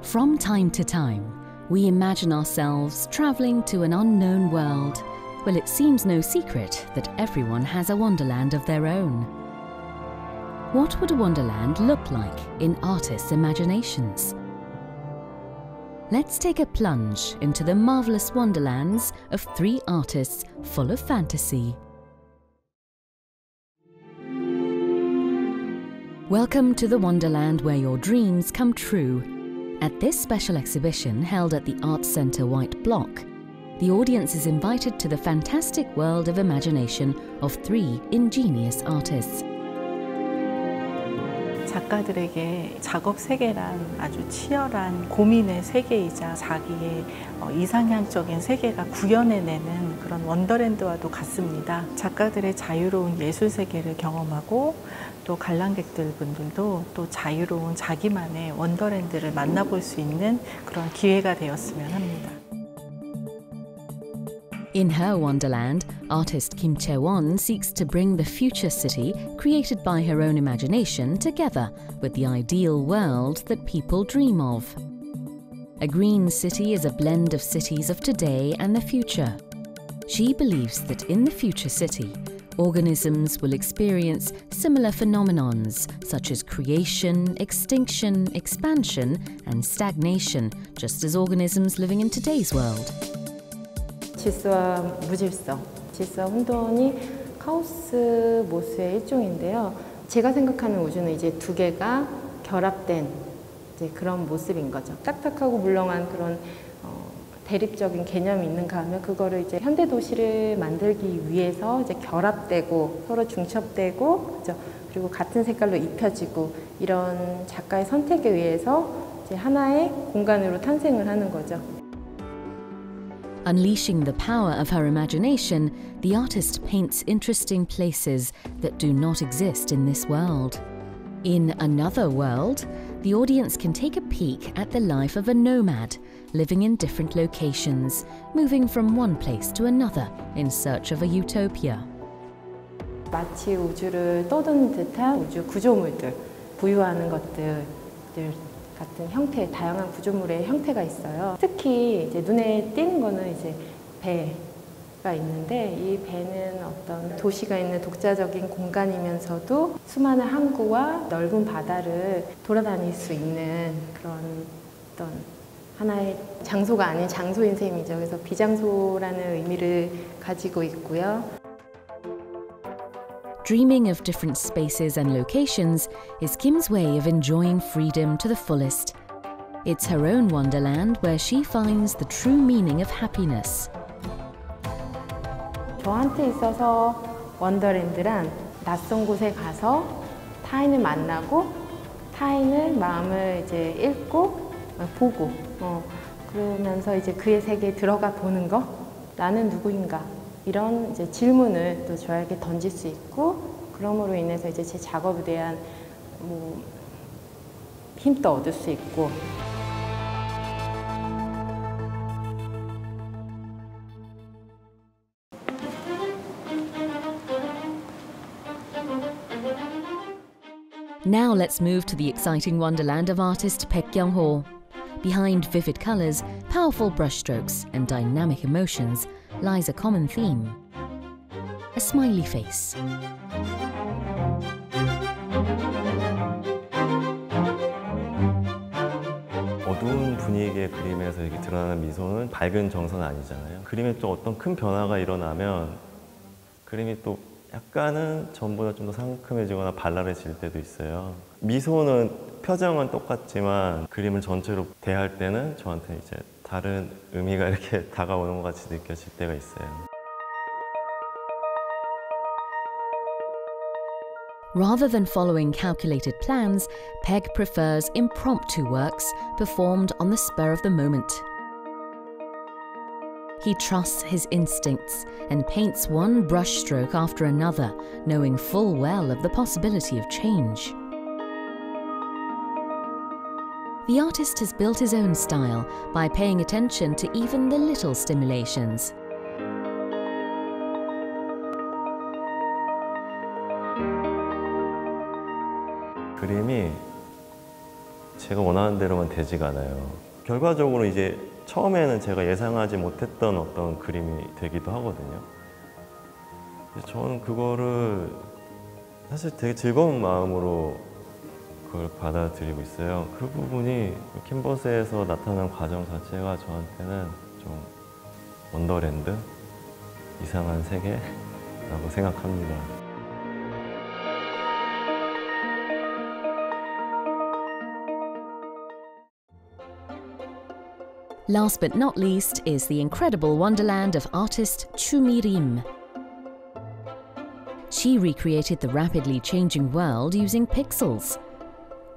From time to time, we imagine ourselves traveling to an unknown world. Well, it seems no secret that everyone has a wonderland of their own. What would a wonderland look like in artists' imaginations? Let's take a plunge into the marvelous wonderlands of three artists full of fantasy. Welcome to the wonderland where your dreams come true. At this special exhibition held at the Arts Centre White Block, the audience is invited to the fantastic world of imagination of three ingenious artists. 작가들에게 작업 세계란 아주 치열한 고민의 세계이자 자기의 이상향적인 세계가 구현해내는 그런 원더랜드와도 같습니다. 작가들의 자유로운 예술 세계를 경험하고 또 관람객들 분들도 또 자유로운 자기만의 원더랜드를 만나볼 수 있는 그런 기회가 되었으면 합니다. In her wonderland, artist Kim Chae-won seeks to bring the future city created by her own imagination together with the ideal world that people dream of. A green city is a blend of cities of today and the future. She believes that in the future city, organisms will experience similar phenomenons such as creation, extinction, expansion, and stagnation, just as organisms living in today's world. 질서와 무질서, 질서와 혼돈이 카오스 모스의 일종인데요. 제가 생각하는 우주는 이제 두 개가 결합된 이제 그런 모습인 거죠. 딱딱하고 물렁한 그런 대립적인 개념이 있는가 하면 그거를 이제 현대 도시를 만들기 위해서 이제 결합되고 서로 중첩되고 그죠? 그리고 같은 색깔로 입혀지고 이런 작가의 선택에 의해서 이제 하나의 공간으로 탄생을 하는 거죠. Unleashing the power of her imagination, the artist paints interesting places that do not exist in this world. In another world, the audience can take a peek at the life of a nomad, living in different locations, moving from one place to another in search of a utopia. 마치 우주를 떠도는 듯한 우주 구조물들, 부유하는 것들 같은 형태, 다양한 구조물의 형태가 있어요. 특히 이제 눈에 띄는 거는 이제 배가 있는데 이 배는 어떤 도시가 있는 독자적인 공간이면서도 수많은 항구와 넓은 바다를 돌아다닐 수 있는 그런 어떤 하나의 장소가 아닌 장소인 셈이죠. 그래서 비장소라는 의미를 가지고 있고요. Dreaming of different spaces and locations is Kim's way of enjoying freedom to the fullest. It's her own wonderland where she finds the true meaning of happiness. 저한테 있어서 원더랜드란 낯선 곳에 가서 타인을 만나고 타인의 마음을 이제 읽고 보고 그러면서 이제 그의 세계에 들어가 보는 거, 나는 누구인가? 이런 이제 질문을 또 저에게 던질 수 있고 그럼으로 인해서 이제 제 작업에 대한 힘도 얻을 수 있고. Now let's move to the exciting wonderland of artist Baek Kyung-ho. Behind vivid colours, powerful brushstrokes and dynamic emotions lies a common theme: a smiley face. 어두운 분위기의 그림에서 이렇게 드러나는 미소는 밝은 정서는 아니잖아요. 그림에 또 어떤 큰 변화가 일어나면 그림이 또 약간은 전보다 좀 더 상큼해지거나 발랄해질 때도 있어요. 미소는 표정은 똑같지만 그림을 전체로 대할 때는 저한테 이제 다른 의미가 이렇게 다가오는 것 같이 느껴질 때가 있어요. Rather than following calculated plans, Peg prefers impromptu works performed on the spur of the moment. He trusts his instincts and paints one brushstroke after another, knowing full well of the possibility of change. The artist has built his own style by paying attention to even the little stimulations. 그림이 제가 원하는 대로만 되지가 않아요. 결과적으로 이제 처음에는 제가 예상하지 못했던 어떤 그림이 되기도 하거든요. 저는 그거를 사실 되게 즐거운 마음으로 그걸 받아들이고 있어요. 그 부분이 캔버스에서 나타난 과정 자체가 저한테는 좀 원더랜드? 이상한 세계라고 생각합니다. Last but not least is the incredible wonderland of artist Chu Mi-rim. She recreated the rapidly changing world using pixels.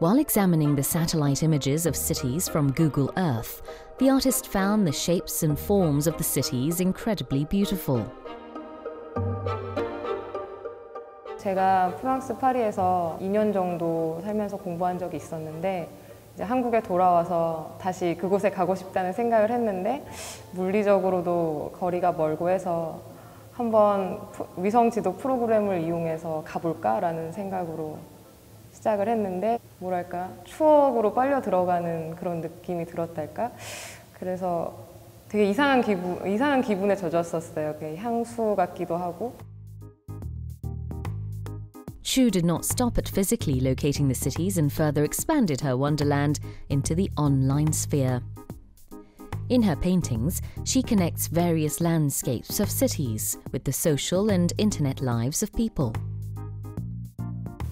While examining the satellite images of cities from Google Earth, the artist found the shapes and forms of the cities incredibly beautiful. 제가 프랑스 파리에서 2년 정도 살면서 공부한 적이 있었는데 이제 한국에 돌아와서 다시 그곳에 가고 싶다는 생각을 했는데 물리적으로도 거리가 멀고 해서 한번 위성지도 프로그램을 이용해서 가볼까라는 생각으로 시작을 했는데 뭐랄까 추억으로 빨려 들어가는 그런 느낌이 들었달까? 그래서 되게 이상한 기분에 젖었었어요. 향수 같기도 하고. Chu did not stop at physically locating the cities and further expanded her wonderland into the online sphere. In her paintings, she connects various landscapes of cities with the social and internet lives of people.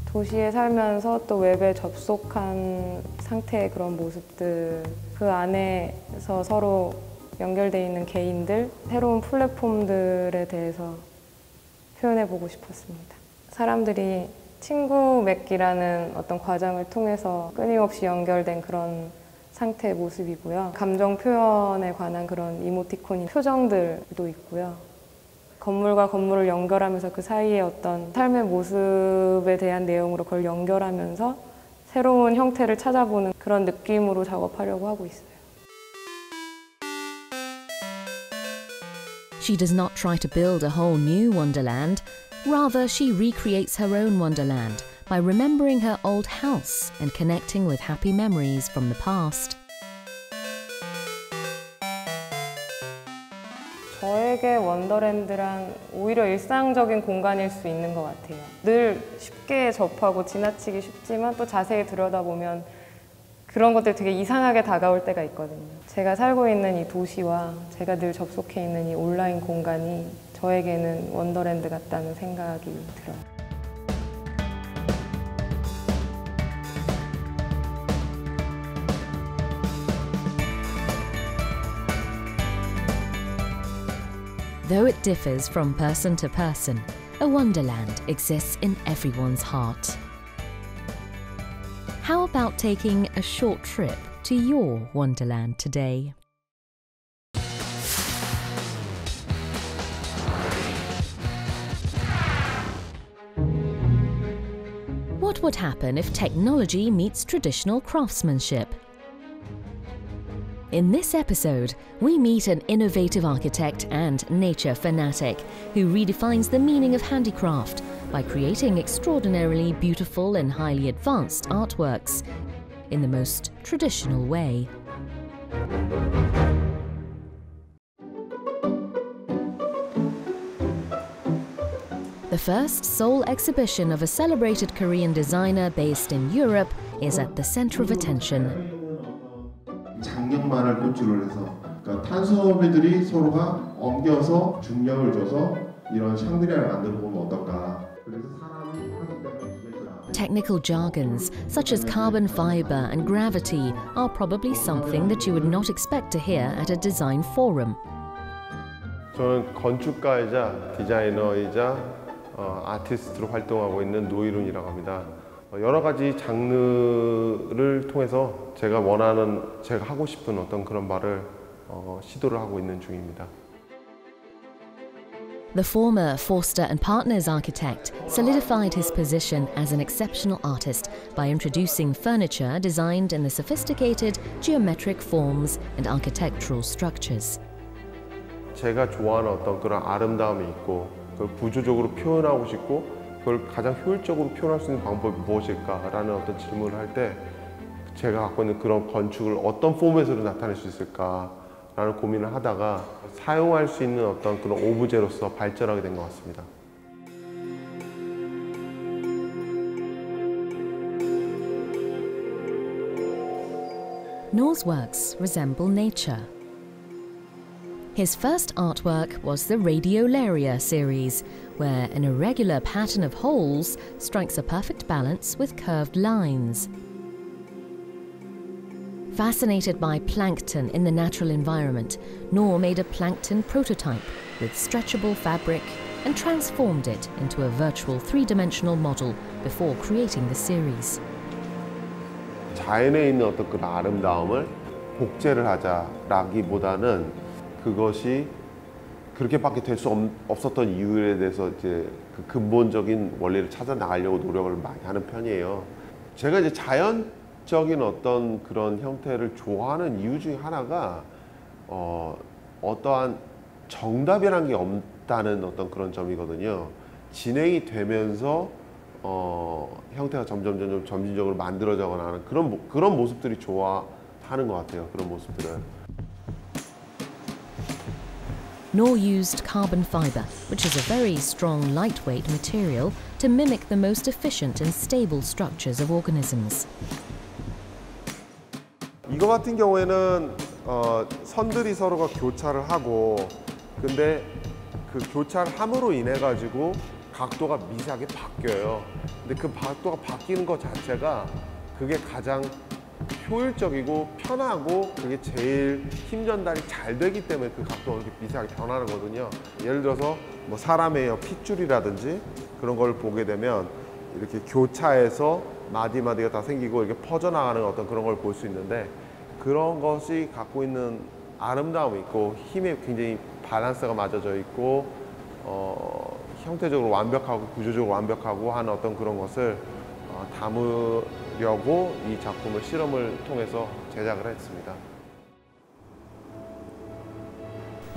도시에 살면서 또 웹에 접속한 상태의 그런 모습들, 그 안에서 서로 연결되어 있는 개인들, 새로운 플랫폼들에 대해서 표현해보고 싶었습니다. 사람들이 친구 맺기라는 어떤 과정을 통해서 끊임없이 연결된 그런 상태의 모습이고요. 감정 표현에 관한 그런 이모티콘 표정들도 있고요. 건물과 건물을 연결하면서 그 사이에 어떤 삶의 모습에 대한 내용으로 그걸 연결하면서 새로운 형태를 찾아보는 그런 느낌으로 작업하려고 하고 있어요. She does not try to build a whole new wonderland. Rather, she recreates her own wonderland by remembering her old house and connecting with happy memories from the past. 저에게 원더랜드란 오히려 일상적인 공간일 수 있는 것 같아요. 늘 쉽게 접하고 지나치기 쉽지만 또 자세히 들여다보면 그런 것들이 되게 이상하게 다가올 때가 있거든요. 제가 살고 있는 이 도시와 제가 늘 접속해 있는 이 온라인 공간이 저에게는 원더랜드 같다는 생각이 들어요. Though it differs from person to person, a wonderland exists in everyone's heart. How about taking a short trip to your wonderland today? What would happen if technology meets traditional craftsmanship? In this episode, we meet an innovative architect and nature fanatic who redefines the meaning of handicraft by creating extraordinarily beautiful and highly advanced artworks in the most traditional way. The first sole exhibition of a celebrated Korean designer based in Europe is at the center of attention. 장력만을 꽃으로 해서 그러니까 탄수화물들이 서로가 엉겨서 중력을 줘서 이런 샹드리아를 만들어 보면 어떨까? 그래서 사람이 Technical jargons such as carbon fiber and gravity are probably something that you would not expect to hear at a design forum. 저는 건축가이자 디자이너이자 아티스트로 활동하고 있는 노이룬이라고 합니다. 여러 가지 장르를 통해서 제가 원하는, 제가 하고 싶은 어떤 그런 말을 시도를 하고 있는 중입니다. The former Forster and Partners architect solidified his position as an exceptional artist by introducing furniture designed in the sophisticated geometric forms and architectural structures. 제가 좋아하는 어떤 그런 아름다움이 있고 그걸 구조적으로 표현하고 싶고 그걸 가장 효율적으로 표현할 수 있는 방법이 무엇일까라는 어떤 질문을 할 때 제가 갖고 있는 그런 건축을 어떤 포맷으로 나타낼 수 있을까라는 고민을 하다가 사용할 수 있는 어떤 그런 오브제로서 발전하게 된 것 같습니다. Nor's works resemble nature. His first artwork was the Radiolaria series, where an irregular pattern of holes strikes a perfect balance with curved lines. Fascinated by plankton in the natural environment, Nor made a plankton prototype with stretchable fabric and transformed it into a virtual three-dimensional model before creating the series. 자연에 있는 어떤 그런 아름다움을 복제를 하자라기보다는 그것이 그렇게밖에 될 수 없었던 이유에 대해서 이제 그 근본적인 원리를 찾아 나가려고 노력을 많이 하는 편이에요. 제가 이제 자연적인 어떤 그런 형태를 좋아하는 이유 중에 하나가 어떠한 정답이라는 게 없다는 어떤 그런 점이거든요. 진행이 되면서 형태가 점진적으로 만들어져가나 하는 그런 모습들이 좋아하는 것 같아요. 그런 모습들을. Nor used carbon fiber, which is a very strong, lightweight material, to mimic the most efficient and stable structures of organisms. 이거 같은 경우에는 선들이 서로가 교차를 하고, 근데 그 교차를 함으로 인해 가지고 각도가 미세하게 바뀌어요. 근데 그 각도가 바뀌는 것 자체가 그게 가장 효율적이고 편하고 그게 제일 힘 전달이 잘 되기 때문에 그 각도가 그렇게 미세하게 변하는 거거든요. 예를 들어서 뭐 사람의 핏줄이라든지 그런 걸 보게 되면 이렇게 교차해서 마디마디가 다 생기고 이렇게 퍼져나가는 어떤 그런 걸 볼 수 있는데, 그런 것이 갖고 있는 아름다움이 있고 힘에 굉장히 밸런스가 맞아져 있고 형태적으로 완벽하고 구조적으로 완벽하고 하는 어떤 그런 것을 담으려고 이 작품을 실험을 통해서 제작을 했습니다.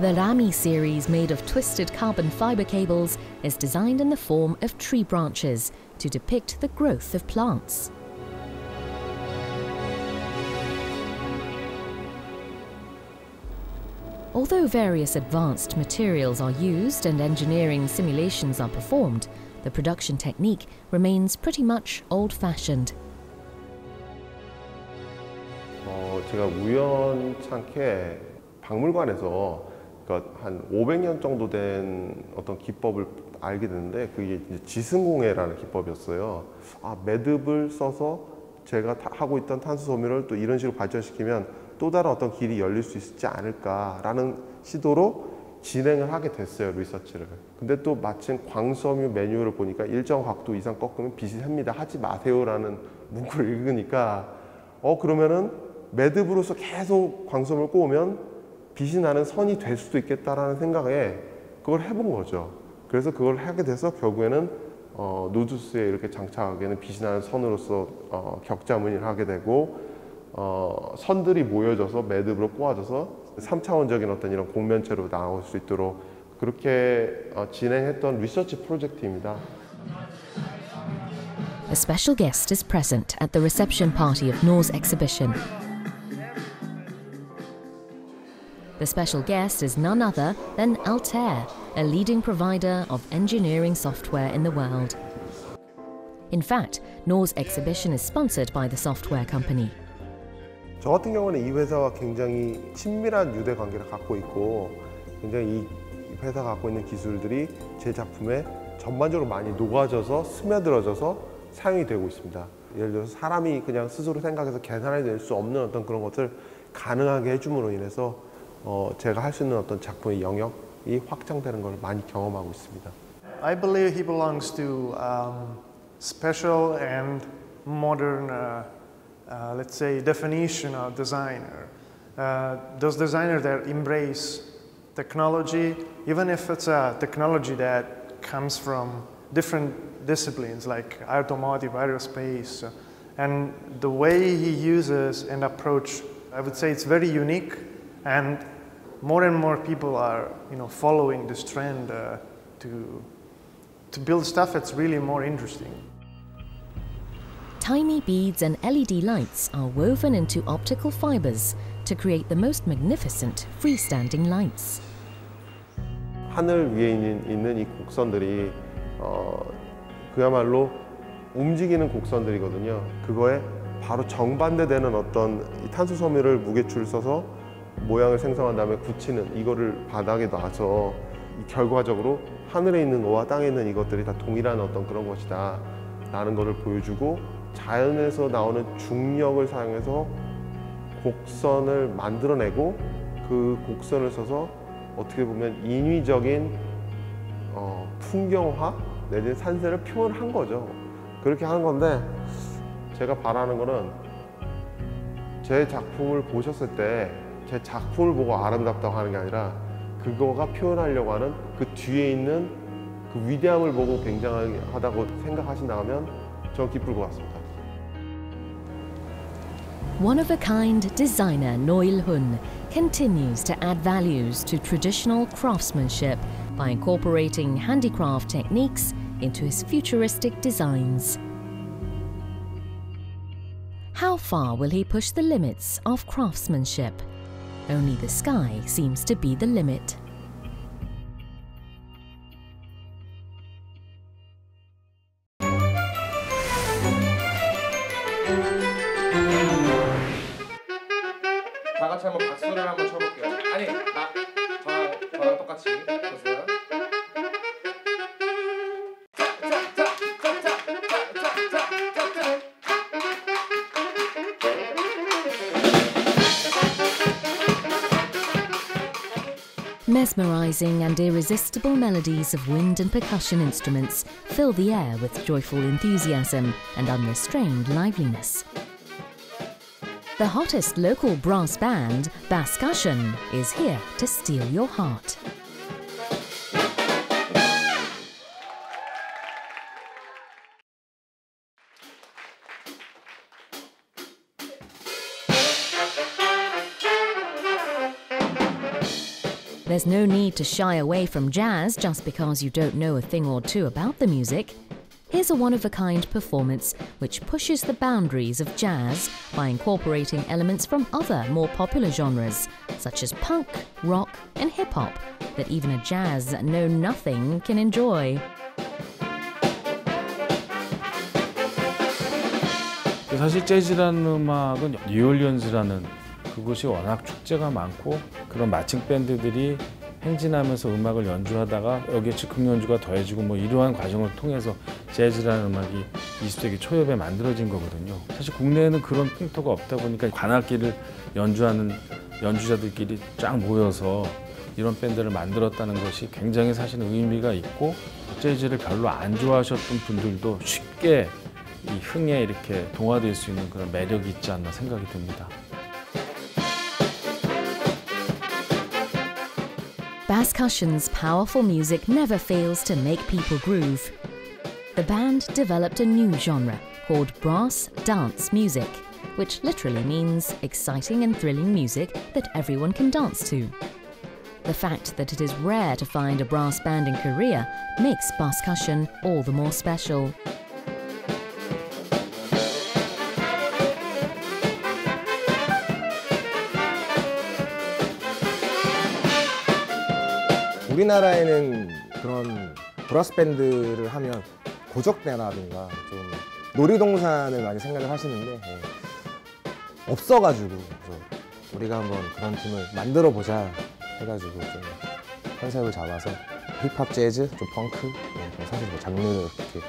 The Rami series, made of twisted carbon fiber cables, is designed in the form of tree branches to depict the growth of plants. Although various advanced materials are used and engineering simulations are performed, the production technique remains pretty much old-fashioned. 제가 우연찮게 박물관에서 그러니까 한 500년 정도 된 어떤 기법을 알게 됐는데, 그게 이제 지승공예라는 기법이었어요. 매듭을 써서 제가 하고 있던 탄소 섬유를 또 이런 식으로 발전시키면 또 다른 어떤 길이 열릴 수 있지 않을까라는 시도로 진행을 하게 됐어요, 리서치를. 근데 또 마침 광섬유 매뉴얼을 보니까 일정 각도 이상 꺾으면 빛이 셉니다. 하지 마세요라는 문구를 읽으니까 그러면은 매듭으로서 계속 광섬유를 꼬우면 빛이 나는 선이 될 수도 있겠다라는 생각에 그걸 해본 거죠. 그래서 그걸 하게 돼서 결국에는 누드스에 이렇게 장착하게는 빛이 나는 선으로서 격자무늬를 하게 되고, 선들이 모여져서 매듭으로 꼬아져서 3차원적인 어떤 이런 공면체로 나올 수 있도록 그렇게 진행했던 리서치 프로젝트입니다. A special guest is present at the reception party of Nor's exhibition. The special guest is none other than Altair, a leading provider of engineering software in the world. In fact, Nor's exhibition is sponsored by the software company. 저 같은 경우는 이 회사와 굉장히 친밀한 유대 관계를 갖고 있고, 굉장히 이 회사가 갖고 있는 기술들이 제 작품에 전반적으로 많이 녹아져서 스며들어져서 사용이 되고 있습니다. 예를 들어서 사람이 그냥 스스로 생각해서 계산해낼 수 없는 어떤 그런 것을 가능하게 해줌으로 인해서 제가 할 수 있는 어떤 작품의 영역이 확장되는 걸 많이 경험하고 있습니다. I believe he belongs to special and modern let's say definition of designer. Those designers that embrace technology, even if it's a technology that comes from different disciplines like automotive, aerospace, and the way he uses and approach, I would say it's very unique, and more people are following this trend to build stuff that's really more interesting. Tiny beads and LED lights are woven into optical fibers to create the most magnificent freestanding lights. 하늘 위에 있는 이 곡선들이 그야말로 움직이는 곡선들이거든요. 그거에 바로 정반대되는 어떤 이 탄소 섬유를 무게추를 써서 모양을 생성한 다음에 굳히는 이거를 바닥에 놔서 결과적으로 하늘에 있는 거와 땅에 있는 이것들이 다 동일한 어떤 그런 것이다 라는 것을 보여주고, 자연에서 나오는 중력을 사용해서 곡선을 만들어내고 그 곡선을 써서 어떻게 보면 인위적인 풍경화 내지는 산세를 표현한 거죠. 그렇게 하는 건데, 제가 바라는 거는 제 작품을 보셨을 때 제 작품을 보고 아름답다고 하는 게 아니라 그거가 표현하려고 하는 그 뒤에 있는 그 위대함을 보고 굉장하다고 생각하신다면 저는 기쁠 것 같습니다. One-of-a-kind designer Noil Hun continues to add values to traditional craftsmanship by incorporating handicraft techniques into his futuristic designs. How far will he push the limits of craftsmanship? Only the sky seems to be the limit. 다 같이 한번 박수를 한번 쳐볼게요. 아니, 저랑 똑같이 보세요. Mesmerizing and irresistible melodies of wind and percussion instruments fill the air with joyful enthusiasm and unrestrained liveliness. The hottest local brass band, Bascussion, is here to steal your heart. There's no need to shy away from jazz just because you don't know a thing or two about the music. Here's a one-of-a-kind performance which pushes the boundaries of jazz by incorporating elements from other more popular genres, such as punk, rock, and hip-hop, that even a jazz know-nothing can enjoy. 사실 재즈라는 음악은 뉴올리언즈라는 그곳이 워낙 축제가 많고 그런 마칭 밴드들이 행진하면서 음악을 연주하다가 여기에 즉흥 연주가 더해지고 뭐 이러한 과정을 통해서 재즈라는 음악이 20세기 초엽에 만들어진 거거든요. 사실 국내에는 그런 풍토가 없다 보니까 관악기를 연주하는 연주자들끼리 쫙 모여서 이런 밴드를 만들었다는 것이 굉장히 사실은 의미가 있고, 재즈를 별로 안 좋아하셨던 분들도 쉽게 이 흥에 이렇게 동화될 수 있는 그런 매력이 있지 않나 생각이 듭니다. Bascussion's powerful music never fails to make people groove. The band developed a new genre called brass dance music, which literally means exciting and thrilling music that everyone can dance to. The fact that it is rare to find a brass band in Korea makes Bascussion all the more special. 우리나라에는 그런 브라스 밴드를 하면 고적대라든가 좀 놀이동산을 많이 생각을 하시는데 없어가지고 우리가 한번 그런 팀을 만들어 보자 해가지고 좀 컨셉을 잡아서 힙합, 재즈, 좀 펑크, 사실 뭐 장르를 그렇게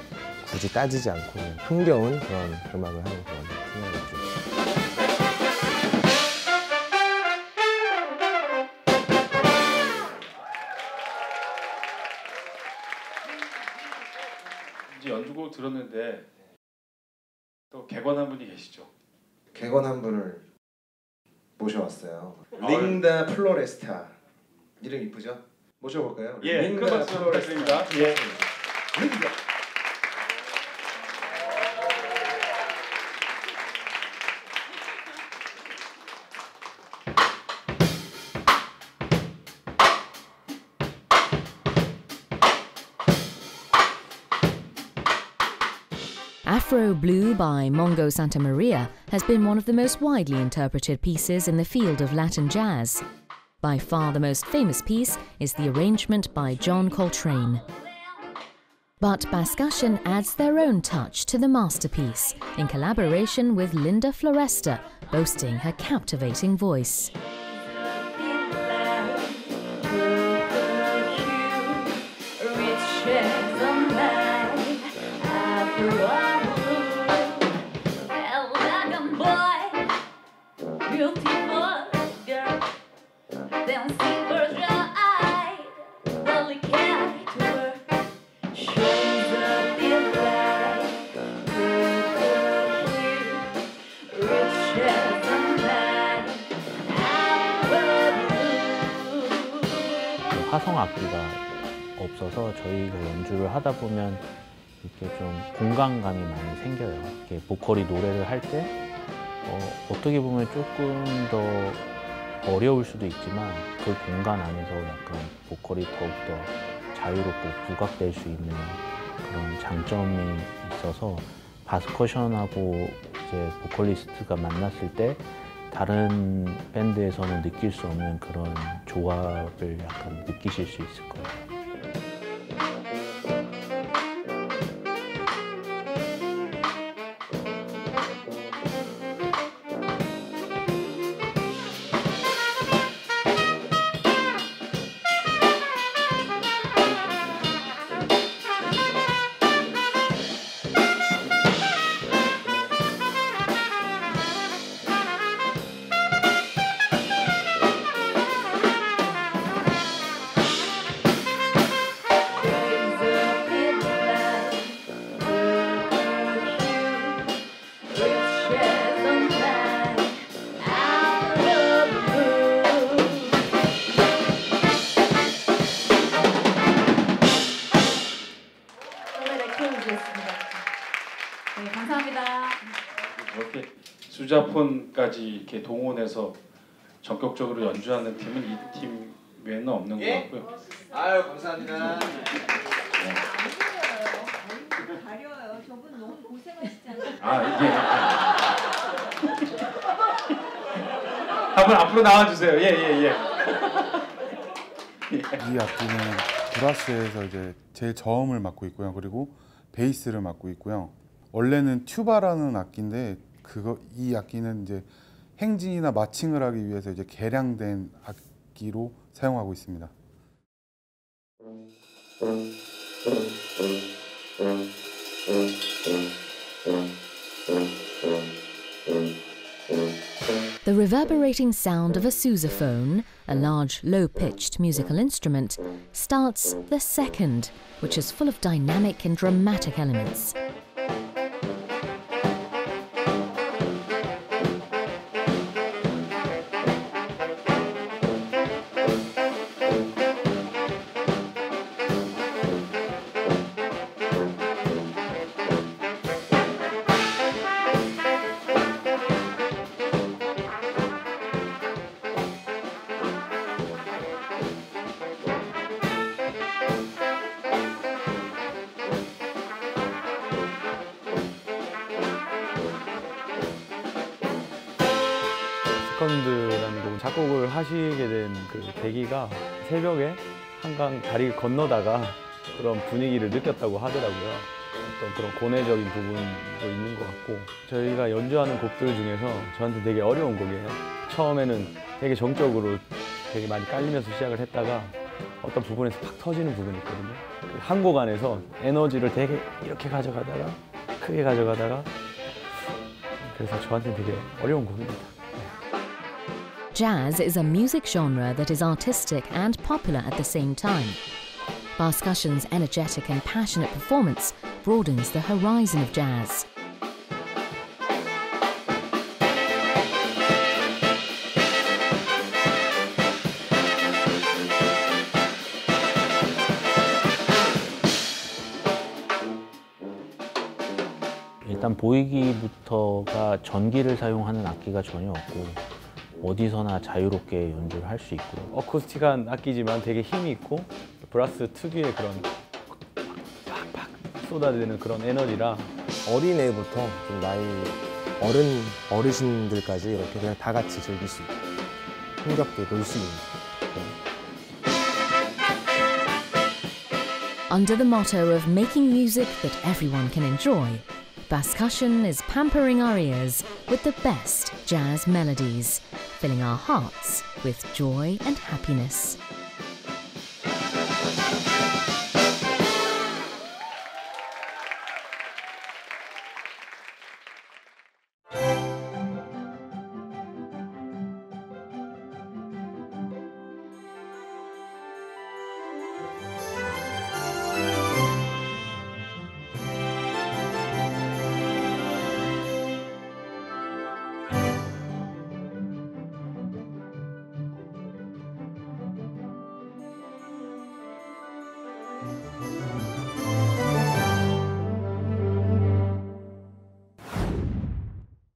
굳이 따지지 않고 그냥 흥겨운 그런 음악을 하는 그런 생각이죠. 이제 연주곡 들었는데 또 객원 분이 계시죠? 객원 분을 모셔왔어요. 링다 플로레스타. 이름 이쁘죠? 모셔볼까요? 예, 큰 박수 부탁드립니다. 예. 링다. Afro Blue by Mongo Santa Maria has been one of the most widely interpreted pieces in the field of Latin jazz. By far the most famous piece is the arrangement by John Coltrane. But Bascushion adds their own touch to the masterpiece in collaboration with Linda Floresta, boasting her captivating voice. 화성 악기가 없어서 저희가 연주를 하다 보면 이렇게 좀 공간감이 많이 생겨요. 이렇게 보컬이 노래를 할 때 어떻게 보면 조금 더 어려울 수도 있지만 그 공간 안에서 약간 보컬이 더욱더 자유롭고 부각될 수 있는 그런 장점이 있어서 바스커션하고 이제 보컬리스트가 만났을 때 다른 밴드에서는 느낄 수 없는 그런 조합을 약간 느끼실 수 있을 거예요. 네, 감사합니다. 이렇게 수자폰까지 이렇게 동원해서 전격적으로 연주하는 팀은 이 팀 외에는 없는 것 같고요. 아유, 감사합니다. 가려요. 저분 너무 고생하시잖아요. 한번 앞으로 나와주세요. 예. 이 악기는 브라스에서 이제 제일 저음을 맡고 있고요. 그리고 베이스를 맡고 있고요. 원래는 튜바라는 악기인데 이 악기는 이제 행진이나 마칭을 하기 위해서 이제 개량된 악기로 사용하고 있습니다. The reverberating sound of a sousaphone, a large low-pitched musical instrument, starts the second, which is full of dynamic and dramatic elements. 세컨드라는 곡은 작곡을 하시게 된 그 계기가 새벽에 한강 다리 건너다가 그런 분위기를 느꼈다고 하더라고요. 어떤 그런 고뇌적인 부분도 있는 것 같고, 저희가 연주하는 곡들 중에서 저한테 되게 어려운 곡이에요. 처음에는 되게 정적으로 되게 많이 깔리면서 시작을 했다가 어떤 부분에서 팍 터지는 부분이 있거든요. 한 곡 안에서 에너지를 되게 이렇게 가져가다가 크게 가져가다가, 그래서 저한테 되게 어려운 곡입니다. Jazz is a music genre that is artistic and popular at the same time. Bascussion's energetic and passionate performance broadens the horizon of jazz. 일단 보이기부터가 전기를 사용하는 악기가 전혀 없고 어디서나 자유롭게 연주를 할 수 있고요. 어쿠스틱한 악기지만 되게 힘이 있고 브라스 특유의 그런 팍팍 쏟아내는 그런 에너지라 어린애부터 좀 나이 어르신들까지 이렇게 그냥 다 같이 즐길 수 있고 흥겹게 놀 수 있는 Under the motto of making music that everyone can enjoy, Bascussion is pampering our ears with the best jazz melodies, filling our hearts with joy and happiness.